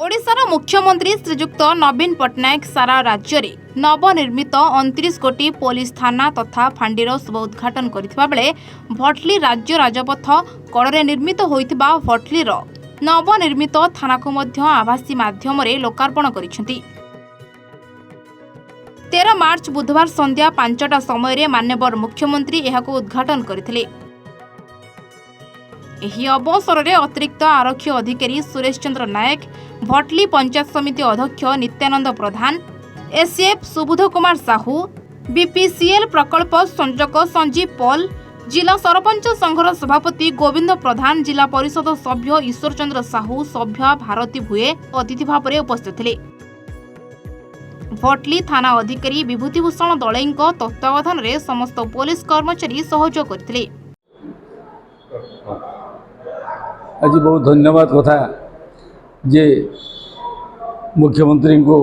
ओडिशार मुख्यमंत्री श्रीजुक्त नवीन पट्टनायक सारा राज्य में नवनिर्मित 29 कोटी पुलिस थाना तथा फांडीर शुभ उद्घाटन करथिबा बेले भटली राज्य राजपथ कड़े निर्मित होइथिबा भटलीर नवनिर्मित थाना को मध्य आभासी माध्यम लोकार्पण करिसेंति। 13 मार्च बुधवार संध्या 5टा समय माननीय मुख्यमंत्री एहाको उद्घाटन करथिले। एही अवसर में अतिरिक्त आरक्षी अधिकारी सुरेश चंद्र नायक, भटली पंचायत समिति अध्यक्ष नित्यानंद प्रधान, एसएफ सुबोध कुमार साहू, बीपीसीएल प्रकल्प संयोजक संजीव पॉल, जिला सरपंच संघर सभापति गोविंद प्रधान, जिला परिषद सभ्य ईश्वर चंद्र साहू, सभ्य भारती भुए अतिथि भाव में उपस्थित थे। भटली थाना अधिकारी विभूतिभूषण दलई तत्वावधान में समस्त पुलिस कर्मचारी सहयोग करथिले। आज बहुत धन्यवाद कथा जे मुख्यमंत्री को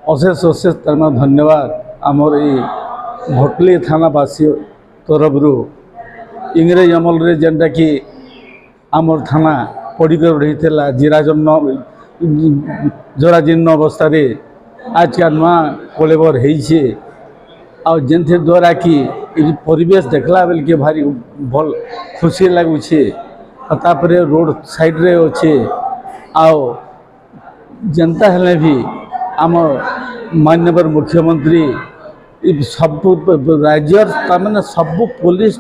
अशेष अशेष धन्यवाद आमर ये भटली थानावासी तरफ इंग्रेज अमल रे जेनटा कि आमर थाना पड़कर रही जराजीर्ण अवस्था आज का नुआ कोलेबर होन द्वारा कि परिवेश देखला बेल के भारी भल खुशी लगुचे। तापरे रोड साइड रे अच्छे आओ जनता हेले भी आम माननीय मुख्यमंत्री सब राज्य तार सब पुलिस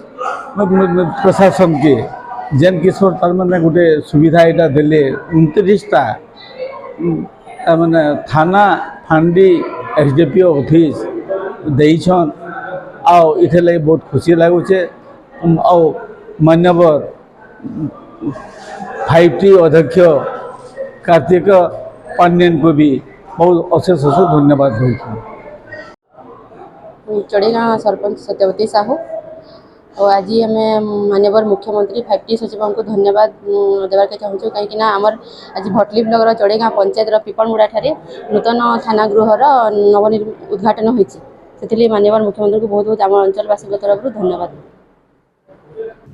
प्रशासन के जेन किशोर तार गोटे सुविधा यहाँ देले 29टा थाना फांडी एसडीपीओ ऑफिस देइछन। आओ इथे लगे बहुत खुशी लगुचे। आओ मान्यवर 5T अध्यक्ष कार्तिक पांडेन को भी बहुत अशेष अशेष धन्यवाद देती। चढ़ेगाँ सरपंच सत्यवती साहू और आज आम माननीय मुख्यमंत्री 5T सचिव को धन्यवाद देवार के चाहूँ कहीं आमर आज भटली ब्लॉक चढ़ेगाँ पंचायत पिपलमुड़ा ठारे नूतन थाना गृहर उद्घाटन होती। माननीय मुख्यमंत्री को बहुत बहुत आम अंचलवासी तरफ धन्यवाद।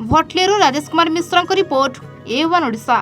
भटलीरू राजेश कुमार मिश्र रिपोर्ट A1 ओडिशा।